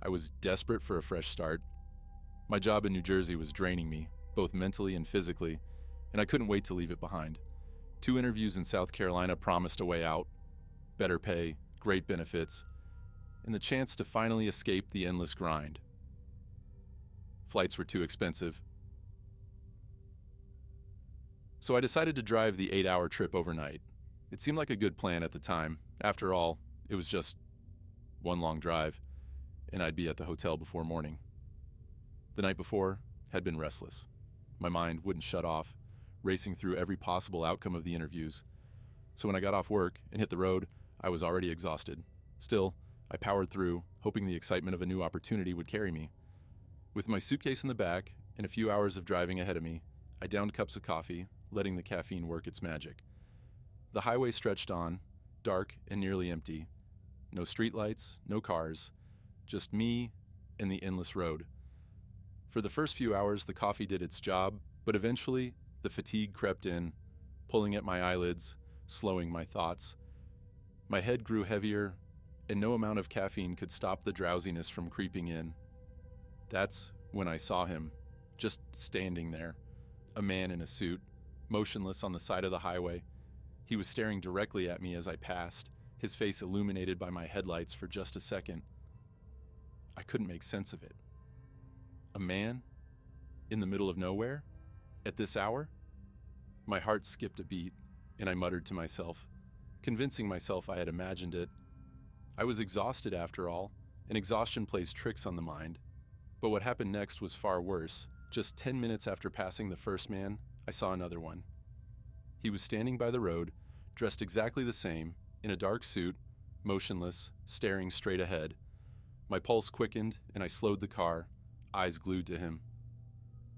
I was desperate for a fresh start. My job in New Jersey was draining me, both mentally and physically, and I couldn't wait to leave it behind. 2 interviews in South Carolina promised a way out, better pay, great benefits, and the chance to finally escape the endless grind. Flights were too expensive, so I decided to drive the 8-hour trip overnight. It seemed like a good plan at the time. After all, it was just one long drive, and I'd be at the hotel before morning. The night before had been restless. My mind wouldn't shut off, racing through every possible outcome of the interviews. So when I got off work and hit the road, I was already exhausted. Still, I powered through, hoping the excitement of a new opportunity would carry me. With my suitcase in the back and a few hours of driving ahead of me, I downed cups of coffee, letting the caffeine work its magic. The highway stretched on, dark and nearly empty. No streetlights, no cars, just me and the endless road. For the first few hours, the coffee did its job, but eventually, the fatigue crept in, pulling at my eyelids, slowing my thoughts. My head grew heavier, and no amount of caffeine could stop the drowsiness from creeping in. That's when I saw him, just standing there, a man in a suit, motionless on the side of the highway. He was staring directly at me as I passed, his face illuminated by my headlights for just a second. I couldn't make sense of it. A man? In the middle of nowhere? At this hour? My heart skipped a beat, and I muttered to myself, convincing myself I had imagined it. I was exhausted after all, and exhaustion plays tricks on the mind. But what happened next was far worse. Just 10 minutes after passing the first man, I saw another one. He was standing by the road, dressed exactly the same, in a dark suit, motionless, staring straight ahead. My pulse quickened, and I slowed the car, eyes glued to him.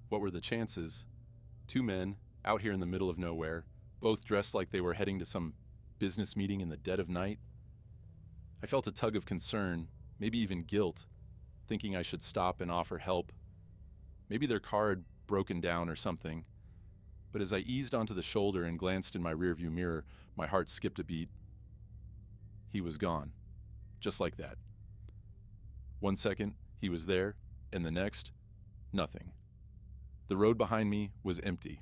What were the chances? 2 men, out here in the middle of nowhere, both dressed like they were heading to some business meeting in the dead of night. I felt a tug of concern, maybe even guilt, thinking I should stop and offer help. Maybe their car had broken down or something. But as I eased onto the shoulder and glanced in my rearview mirror, my heart skipped a beat. He was gone, just like that. 1 second, he was there, and the next, nothing. The road behind me was empty.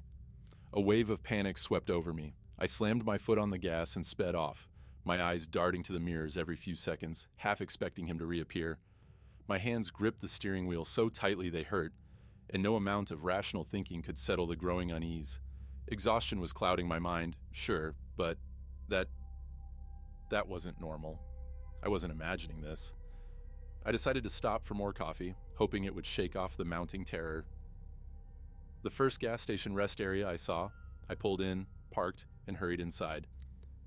A wave of panic swept over me. I slammed my foot on the gas and sped off, my eyes darting to the mirrors every few seconds, half expecting him to reappear. My hands gripped the steering wheel so tightly they hurt, and no amount of rational thinking could settle the growing unease. Exhaustion was clouding my mind, sure, but that wasn't normal. I wasn't imagining this. I decided to stop for more coffee, hoping it would shake off the mounting terror. The first gas station rest area I saw, I pulled in, parked, and hurried inside.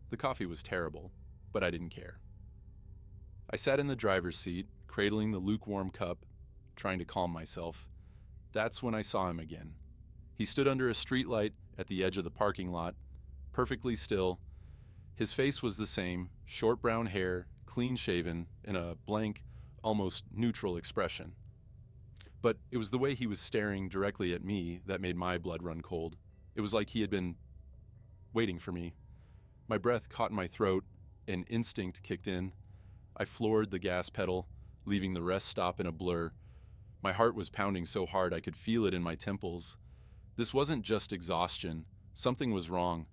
The coffee was terrible, but I didn't care. I sat in the driver's seat, cradling the lukewarm cup, trying to calm myself. That's when I saw him again. He stood under a streetlight at the edge of the parking lot, perfectly still. His face was the same, short brown hair, clean-shaven, and a blank, almost neutral expression. But it was the way he was staring directly at me that made my blood run cold. It was like he had been waiting for me. My breath caught in my throat, and instinct kicked in. I floored the gas pedal, leaving the rest stop in a blur. My heart was pounding so hard I could feel it in my temples. This wasn't just exhaustion. Something was wrong.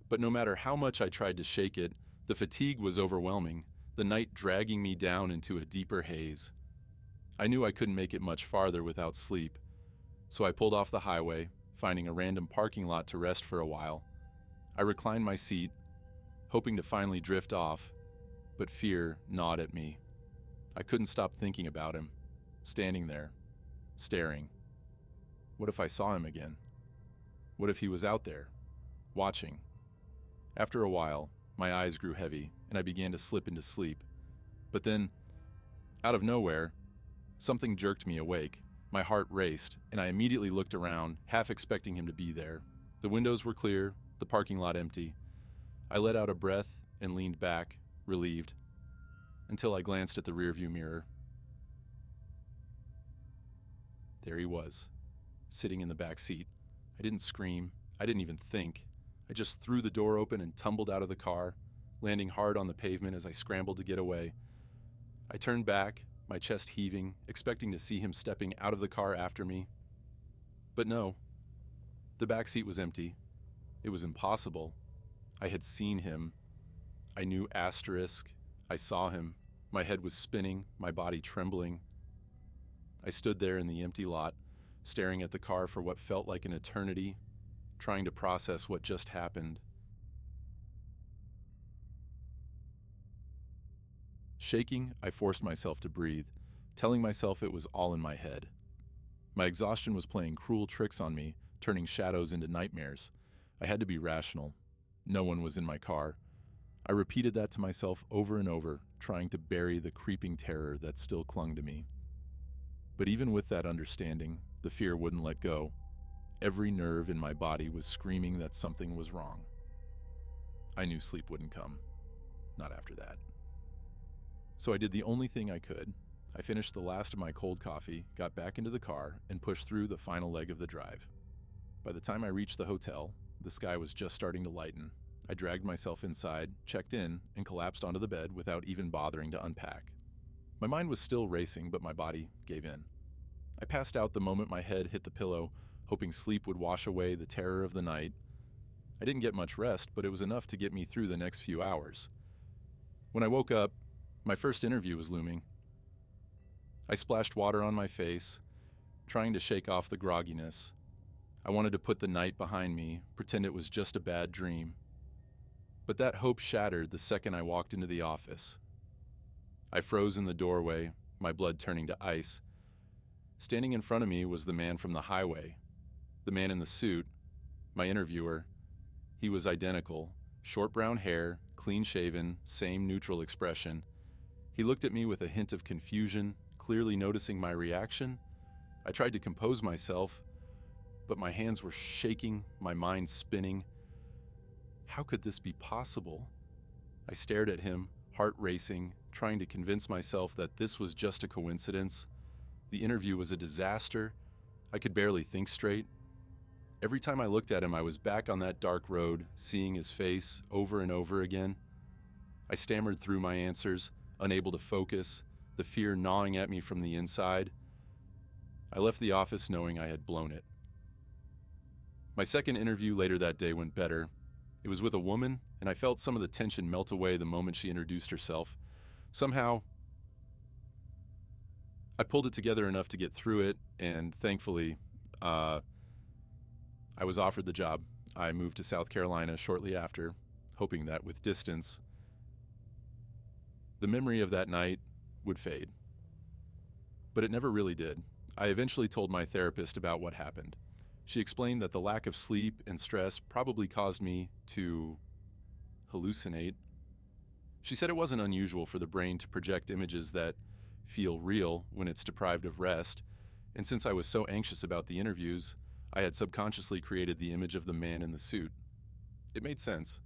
But no matter how much I tried to shake it, the fatigue was overwhelming, the night dragging me down into a deeper haze. I knew I couldn't make it much farther without sleep, so I pulled off the highway, finding a random parking lot to rest for a while. I reclined my seat, hoping to finally drift off, but fear gnawed at me. I couldn't stop thinking about him, standing there, staring. What if I saw him again? What if he was out there, watching? After a while, my eyes grew heavy, and I began to slip into sleep. But then, out of nowhere, something jerked me awake. My heart raced, and I immediately looked around, half expecting him to be there. The windows were clear, the parking lot empty. I let out a breath and leaned back, relieved, until I glanced at the rearview mirror. There he was, sitting in the back seat. I didn't scream. I didn't even think. I just threw the door open and tumbled out of the car, landing hard on the pavement as I scrambled to get away. I turned back, my chest heaving, expecting to see him stepping out of the car after me. But no, the back seat was empty. It was impossible. I had seen him. I knew asterisk. I saw him. My head was spinning, my body trembling. I stood there in the empty lot, staring at the car for what felt like an eternity, trying to process what just happened. Shaking, I forced myself to breathe, telling myself it was all in my head. My exhaustion was playing cruel tricks on me, turning shadows into nightmares. I had to be rational. No one was in my car. I repeated that to myself over and over, trying to bury the creeping terror that still clung to me. But even with that understanding, the fear wouldn't let go. Every nerve in my body was screaming that something was wrong. I knew sleep wouldn't come. Not after that. So I did the only thing I could. I finished the last of my cold coffee, got back into the car, and pushed through the final leg of the drive. By the time I reached the hotel, the sky was just starting to lighten. I dragged myself inside, checked in, and collapsed onto the bed without even bothering to unpack. My mind was still racing, but my body gave in. I passed out the moment my head hit the pillow, hoping sleep would wash away the terror of the night. I didn't get much rest, but it was enough to get me through the next few hours. When I woke up, my first interview was looming. I splashed water on my face, trying to shake off the grogginess. I wanted to put the night behind me, pretend it was just a bad dream. But that hope shattered the second I walked into the office. I froze in the doorway, my blood turning to ice. Standing in front of me was the man from the highway, the man in the suit, my interviewer. He was identical, short brown hair, clean-shaven, same neutral expression. He looked at me with a hint of confusion, clearly noticing my reaction. I tried to compose myself, but my hands were shaking, my mind spinning. How could this be possible? I stared at him, heart racing, trying to convince myself that this was just a coincidence. The interview was a disaster. I could barely think straight. Every time I looked at him, I was back on that dark road, seeing his face over and over again. I stammered through my answers, unable to focus, the fear gnawing at me from the inside. I left the office knowing I had blown it. My second interview later that day went better. It was with a woman, and I felt some of the tension melt away the moment she introduced herself. Somehow, I pulled it together enough to get through it, and thankfully, I was offered the job. I moved to South Carolina shortly after, hoping that with distance, the memory of that night would fade. But it never really did. I eventually told my therapist about what happened. She explained that the lack of sleep and stress probably caused me to hallucinate. She said it wasn't unusual for the brain to project images that feel real when it's deprived of rest, and since I was so anxious about the interviews, I had subconsciously created the image of the man in the suit. It made sense,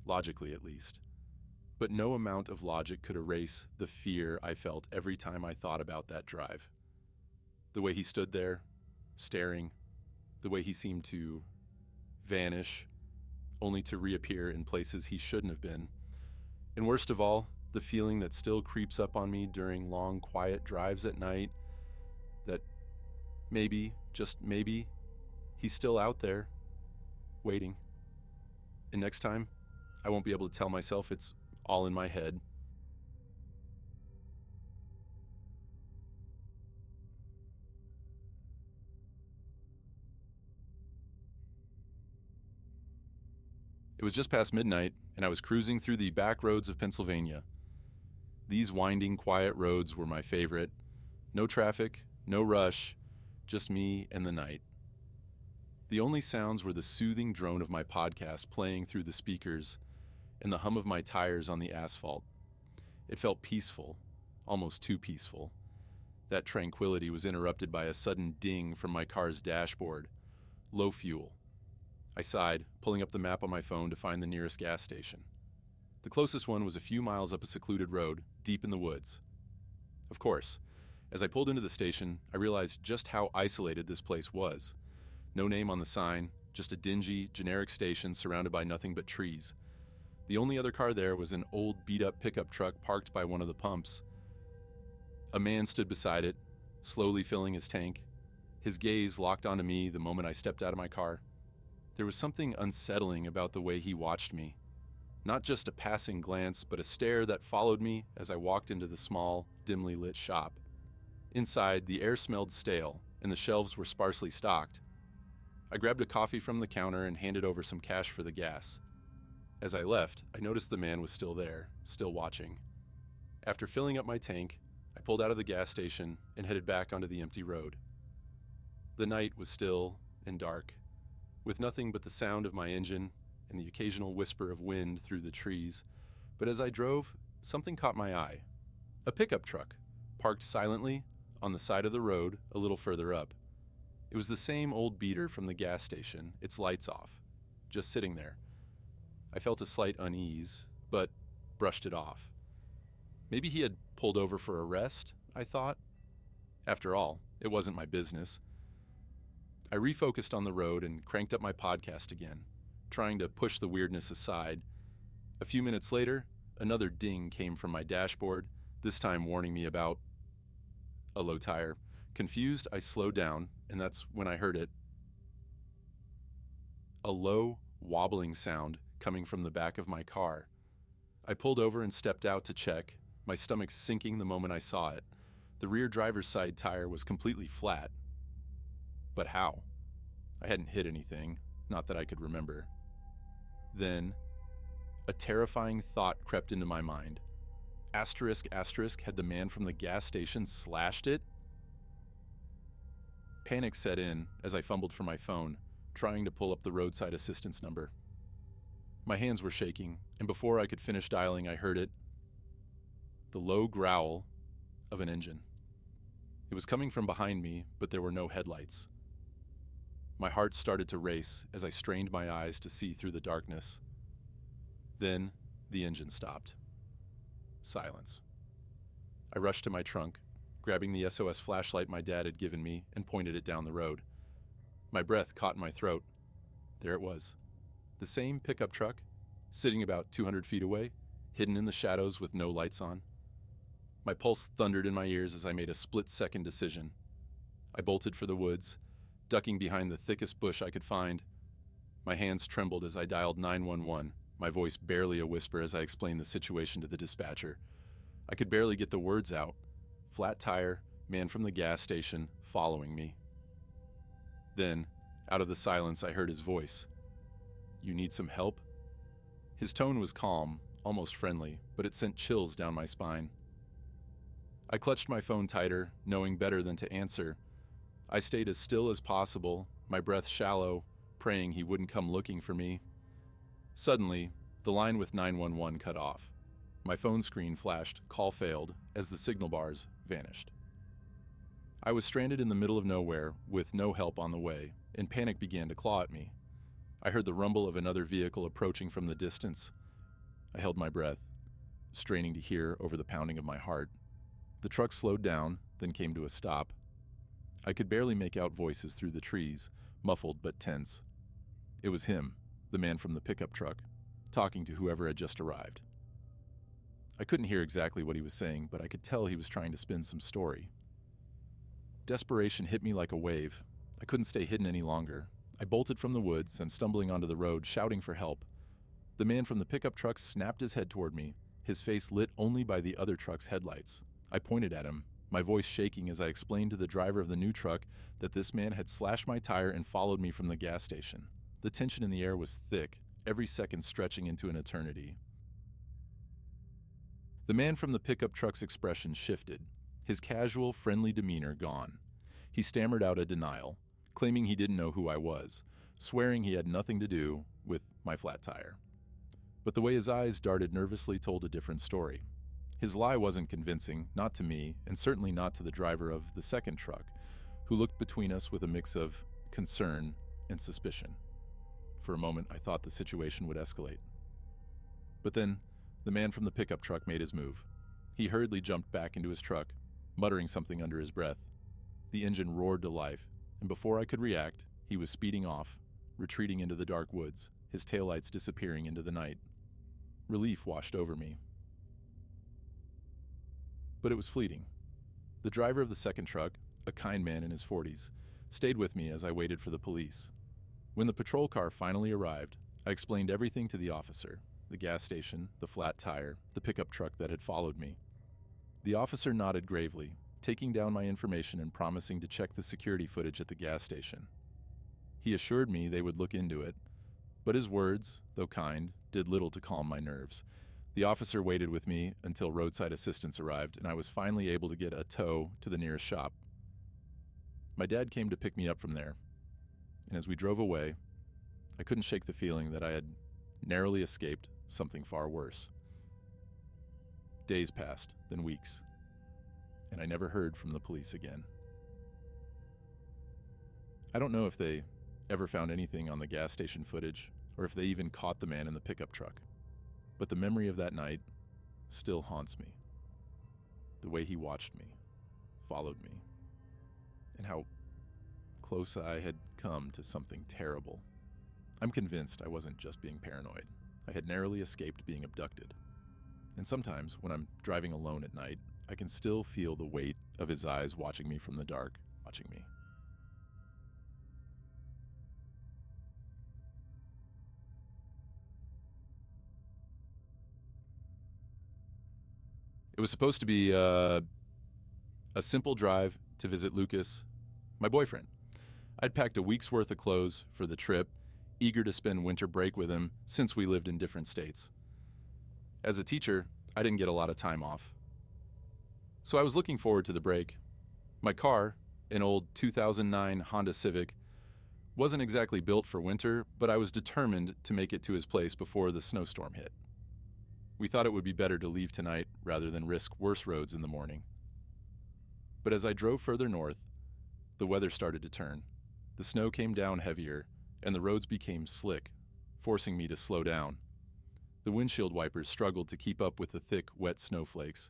logically at least. But no amount of logic could erase the fear I felt every time I thought about that drive. The way he stood there, staring, the way he seemed to vanish, only to reappear in places he shouldn't have been. And worst of all, the feeling that still creeps up on me during long, quiet drives at night, that maybe, just maybe, he's still out there, waiting. And next time, I won't be able to tell myself it's all in my head. It was just past midnight, and I was cruising through the back roads of Pennsylvania. These winding, quiet roads were my favorite. No traffic, no rush, just me and the night. The only sounds were the soothing drone of my podcast playing through the speakers and the hum of my tires on the asphalt. It felt peaceful, almost too peaceful. That tranquility was interrupted by a sudden ding from my car's dashboard. Low fuel. I sighed, pulling up the map on my phone to find the nearest gas station. The closest one was a few miles up a secluded road, deep in the woods. Of course, as I pulled into the station, I realized just how isolated this place was. No name on the sign, just a dingy, generic station surrounded by nothing but trees. The only other car there was an old, beat-up pickup truck parked by one of the pumps. A man stood beside it, slowly filling his tank. His gaze locked onto me the moment I stepped out of my car. There was something unsettling about the way he watched me. Not just a passing glance, but a stare that followed me as I walked into the small, dimly lit shop. Inside, the air smelled stale, and the shelves were sparsely stocked. I grabbed a coffee from the counter and handed over some cash for the gas. As I left, I noticed the man was still there, still watching. After filling up my tank, I pulled out of the gas station and headed back onto the empty road. The night was still and dark, with nothing but the sound of my engine and the occasional whisper of wind through the trees. But as I drove, something caught my eye. A pickup truck, parked silently on the side of the road a little further up. It was the same old beater from the gas station, its lights off, just sitting there. I felt a slight unease, but brushed it off. Maybe he had pulled over for a rest, I thought. After all, it wasn't my business. I refocused on the road and cranked up my podcast again, trying to push the weirdness aside. A few minutes later, another ding came from my dashboard, this time warning me about a low tire. Confused, I slowed down, and that's when I heard it. A low, wobbling sound coming from the back of my car. I pulled over and stepped out to check, my stomach sinking the moment I saw it. The rear driver's side tire was completely flat. But how? I hadn't hit anything, not that I could remember. Then, a terrifying thought crept into my mind. Asterisk, had the man from the gas station slashed it? Panic set in as I fumbled for my phone, trying to pull up the roadside assistance number. My hands were shaking, and before I could finish dialing, I heard it. The low growl of an engine. It was coming from behind me, but there were no headlights. My heart started to race as I strained my eyes to see through the darkness. Then, the engine stopped. Silence. I rushed to my trunk, grabbing the SOS flashlight my dad had given me, and pointed it down the road. My breath caught in my throat. There it was. The same pickup truck, sitting about 200 feet away, hidden in the shadows with no lights on. My pulse thundered in my ears as I made a split-second decision. I bolted for the woods, ducking behind the thickest bush I could find. My hands trembled as I dialed 911, my voice barely a whisper as I explained the situation to the dispatcher. I could barely get the words out. Flat tire, man from the gas station, following me. Then, out of the silence, I heard his voice. "You need some help?" His tone was calm, almost friendly, but it sent chills down my spine. I clutched my phone tighter, knowing better than to answer. I stayed as still as possible, my breath shallow, praying he wouldn't come looking for me. Suddenly, the line with 911 cut off. My phone screen flashed, "Call failed," as the signal bars vanished. I was stranded in the middle of nowhere, with no help on the way, and panic began to claw at me. I heard the rumble of another vehicle approaching from the distance. I held my breath, straining to hear over the pounding of my heart. The truck slowed down, then came to a stop. I could barely make out voices through the trees, muffled but tense. It was him, the man from the pickup truck, talking to whoever had just arrived. I couldn't hear exactly what he was saying, but I could tell he was trying to spin some story. Desperation hit me like a wave. I couldn't stay hidden any longer. I bolted from the woods and stumbling onto the road, shouting for help. The man from the pickup truck snapped his head toward me, his face lit only by the other truck's headlights. I pointed at him, my voice shaking as I explained to the driver of the new truck that this man had slashed my tire and followed me from the gas station. The tension in the air was thick, every second stretching into an eternity. The man from the pickup truck's expression shifted, his casual, friendly demeanor gone. He stammered out a denial, claiming he didn't know who I was, swearing he had nothing to do with my flat tire. But the way his eyes darted nervously told a different story. His lie wasn't convincing, not to me, and certainly not to the driver of the second truck, who looked between us with a mix of concern and suspicion. For a moment, I thought the situation would escalate. But then, the man from the pickup truck made his move. He hurriedly jumped back into his truck, muttering something under his breath. The engine roared to life, and before I could react, he was speeding off, retreating into the dark woods, his taillights disappearing into the night. Relief washed over me. But it was fleeting. The driver of the second truck, a kind man in his 40s, stayed with me as I waited for the police. When the patrol car finally arrived, I explained everything to the officer: the gas station, the flat tire, the pickup truck that had followed me. The officer nodded gravely, taking down my information and promising to check the security footage at the gas station. He assured me they would look into it, but his words, though kind, did little to calm my nerves. The officer waited with me until roadside assistance arrived, and I was finally able to get a tow to the nearest shop. My dad came to pick me up from there, and as we drove away, I couldn't shake the feeling that I had narrowly escaped something far worse. Days passed, then weeks, and I never heard from the police again. I don't know if they ever found anything on the gas station footage, or if they even caught the man in the pickup truck, but the memory of that night still haunts me. The way he watched me, followed me, and how close I had come to something terrible. I'm convinced I wasn't just being paranoid. I had narrowly escaped being abducted. And sometimes, when I'm driving alone at night, I can still feel the weight of his eyes watching me from the dark, watching me. It was supposed to be a simple drive to visit Lucas, my boyfriend. I'd packed a week's worth of clothes for the trip, eager to spend winter break with him since we lived in different states. As a teacher, I didn't get a lot of time off, so I was looking forward to the break. My car, an old 2009 Honda Civic, wasn't exactly built for winter, but I was determined to make it to his place before the snowstorm hit. We thought it would be better to leave tonight rather than risk worse roads in the morning. But as I drove further north, the weather started to turn. The snow came down heavier, and the roads became slick, forcing me to slow down. The windshield wipers struggled to keep up with the thick, wet snowflakes.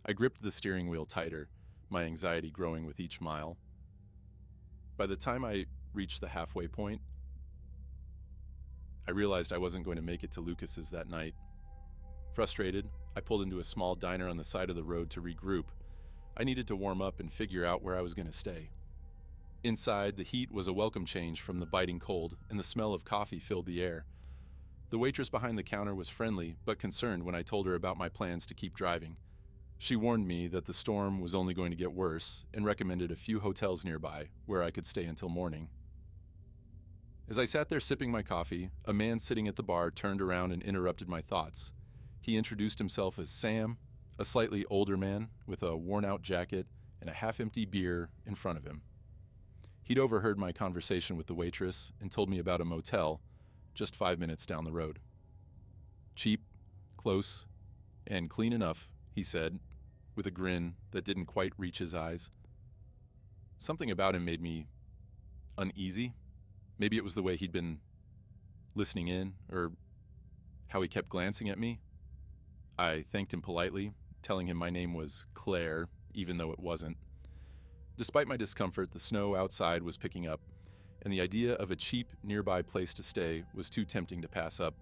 I gripped the steering wheel tighter, my anxiety growing with each mile. By the time I reached the halfway point, I realized I wasn't going to make it to Lucas's that night. Frustrated, I pulled into a small diner on the side of the road to regroup. I needed to warm up and figure out where I was going to stay. Inside, the heat was a welcome change from the biting cold, and the smell of coffee filled the air. The waitress behind the counter was friendly, but concerned when I told her about my plans to keep driving. She warned me that the storm was only going to get worse and recommended a few hotels nearby where I could stay until morning. As I sat there sipping my coffee, a man sitting at the bar turned around and interrupted my thoughts. He introduced himself as Sam, a slightly older man with a worn-out jacket and a half-empty beer in front of him. He'd overheard my conversation with the waitress and told me about a motel just 5 minutes down the road. Cheap, close, and clean enough, he said, with a grin that didn't quite reach his eyes. Something about him made me uneasy. Maybe it was the way he'd been listening in, or how he kept glancing at me. I thanked him politely, telling him my name was Claire, even though it wasn't. Despite my discomfort, the snow outside was picking up, and the idea of a cheap, nearby place to stay was too tempting to pass up.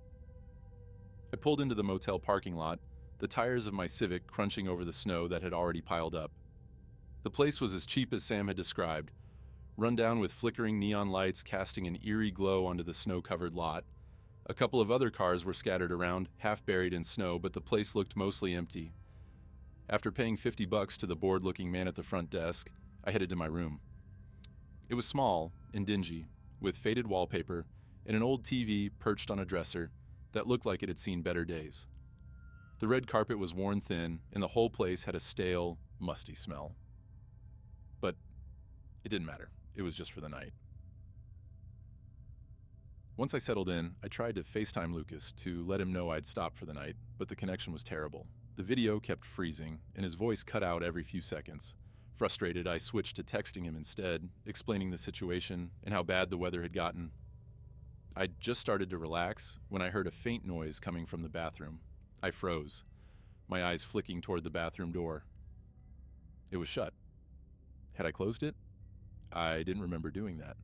I pulled into the motel parking lot, the tires of my Civic crunching over the snow that had already piled up. The place was as cheap as Sam had described, run down with flickering neon lights casting an eerie glow onto the snow-covered lot. A couple of other cars were scattered around, half buried in snow, but the place looked mostly empty. After paying $50 to the bored-looking man at the front desk, I headed to my room. It was small and dingy, with faded wallpaper and an old TV perched on a dresser that looked like it had seen better days. The red carpet was worn thin, and the whole place had a stale, musty smell. But it didn't matter. It was just for the night. Once I settled in, I tried to FaceTime Lucas to let him know I'd stopped for the night, but the connection was terrible. The video kept freezing, and his voice cut out every few seconds. Frustrated, I switched to texting him instead, explaining the situation and how bad the weather had gotten. I'd just started to relax when I heard a faint noise coming from the bathroom. I froze, my eyes flicking toward the bathroom door. It was shut. Had I closed it? I didn't remember doing that.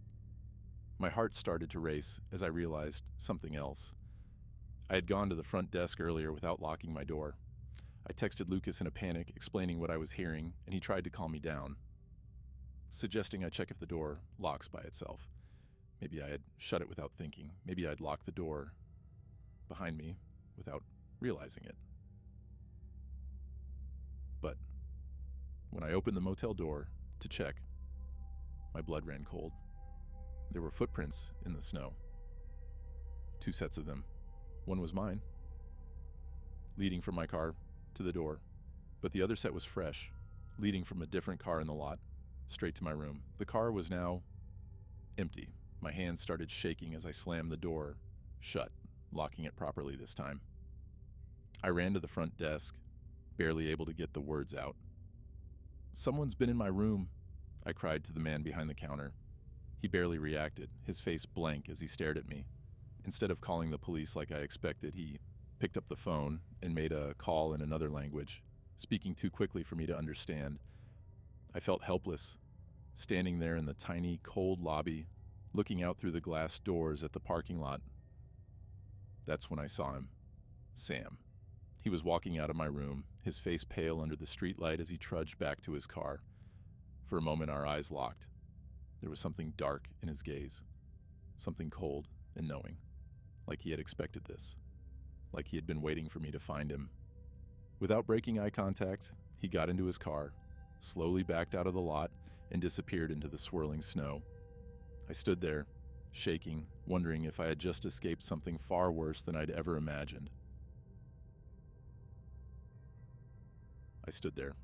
My heart started to race as I realized something else. I had gone to the front desk earlier without locking my door. I texted Lucas in a panic, explaining what I was hearing, and he tried to calm me down, suggesting I check if the door locks by itself. Maybe I had shut it without thinking. Maybe I'd locked the door behind me without realizing it. But when I opened the motel door to check, my blood ran cold. There were footprints in the snow. 2 sets of them. One was mine, leading from my car to the door, but the other set was fresh, leading from a different car in the lot, straight to my room. The car was now empty. My hands started shaking as I slammed the door shut, locking it properly this time. I ran to the front desk, barely able to get the words out. "Someone's been in my room," I cried to the man behind the counter. He barely reacted, his face blank as he stared at me. Instead of calling the police like I expected, he picked up the phone and made a call in another language, speaking too quickly for me to understand. I felt helpless, standing there in the tiny, cold lobby, looking out through the glass doors at the parking lot. That's when I saw him, Sam. He was walking out of my room, his face pale under the streetlight as he trudged back to his car. For a moment, our eyes locked. There was something dark in his gaze, something cold and knowing, like he had expected this, like he had been waiting for me to find him. Without breaking eye contact, he got into his car, slowly backed out of the lot, and disappeared into the swirling snow. I stood there, shaking, wondering if I had just escaped something far worse than I'd ever imagined. I stood there,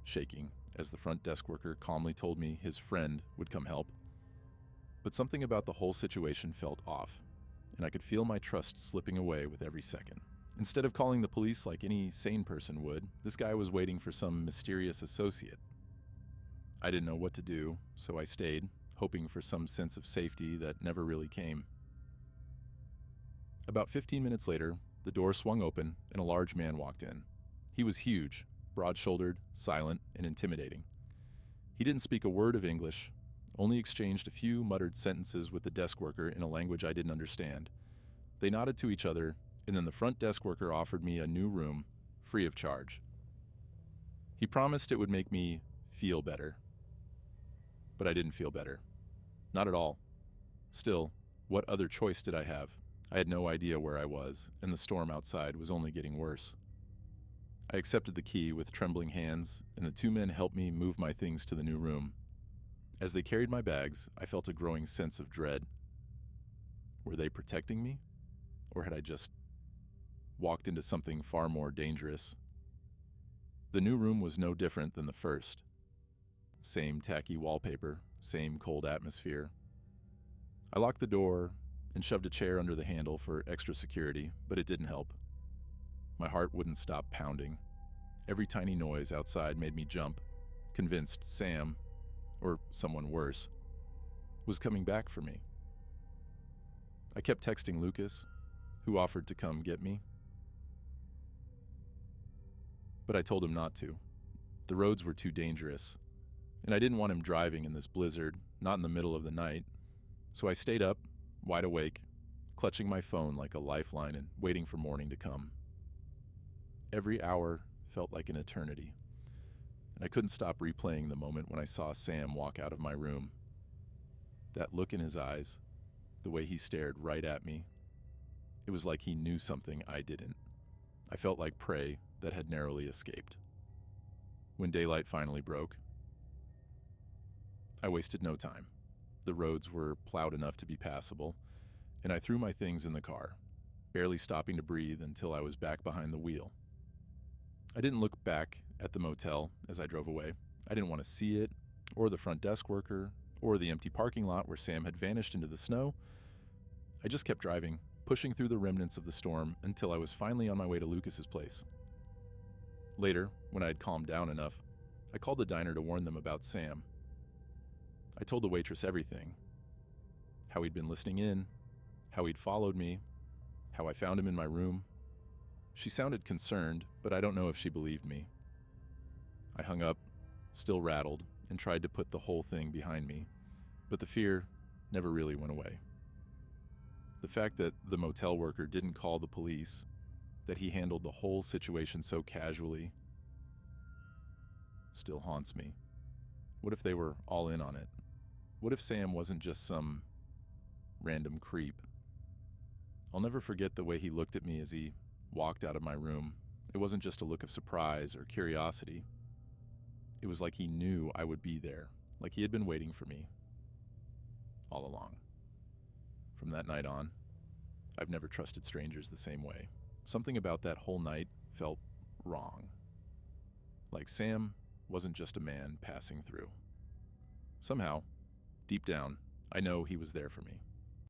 shaking, as the front desk worker calmly told me his friend would come help. But something about the whole situation felt off, and I could feel my trust slipping away with every second. Instead of calling the police like any sane person would, this guy was waiting for some mysterious associate. I didn't know what to do, so I stayed, hoping for some sense of safety that never really came. About 15 minutes later, the door swung open and a large man walked in. He was huge, broad-shouldered, silent, and intimidating. He didn't speak a word of English, only exchanged a few muttered sentences with the desk worker in a language I didn't understand. They nodded to each other, and then the front desk worker offered me a new room, free of charge. He promised it would make me feel better. But I didn't feel better. Not at all. Still, what other choice did I have? I had no idea where I was, and the storm outside was only getting worse. I accepted the key with trembling hands, and the 2 men helped me move my things to the new room. As they carried my bags, I felt a growing sense of dread. Were they protecting me? Or had I just walked into something far more dangerous? The new room was no different than the first. Same tacky wallpaper, same cold atmosphere. I locked the door and shoved a chair under the handle for extra security, but it didn't help. My heart wouldn't stop pounding. Every tiny noise outside made me jump, convinced Sam, or someone worse, was coming back for me. I kept texting Lucas, who offered to come get me. But I told him not to. The roads were too dangerous, and I didn't want him driving in this blizzard, not in the middle of the night. So I stayed up, wide awake, clutching my phone like a lifeline and waiting for morning to come. Every hour felt like an eternity, and I couldn't stop replaying the moment when I saw Sam walk out of my room. That look in his eyes, the way he stared right at me, it was like he knew something I didn't. I felt like prey that had narrowly escaped. When daylight finally broke, I wasted no time. The roads were plowed enough to be passable, and I threw my things in the car, barely stopping to breathe until I was back behind the wheel. I didn't look back at the motel as I drove away. I didn't want to see it, or the front desk worker, or the empty parking lot where Sam had vanished into the snow. I just kept driving, pushing through the remnants of the storm until I was finally on my way to Lucas's place. Later, when I had calmed down enough, I called the diner to warn them about Sam. I told the waitress everything. How he'd been listening in, how he'd followed me, how I found him in my room. She sounded concerned, but I don't know if she believed me. I hung up, still rattled, and tried to put the whole thing behind me, but the fear never really went away. The fact that the motel worker didn't call the police, that he handled the whole situation so casually still haunts me. What if they were all in on it? What if Sam wasn't just some random creep? I'll never forget the way he looked at me as he walked out of my room. It wasn't just a look of surprise or curiosity. It was like he knew I would be there, like he had been waiting for me all along. From that night on, I've never trusted strangers the same way. Something about that whole night felt wrong. Like Sam wasn't just a man passing through. Somehow, deep down, I know he was there for me.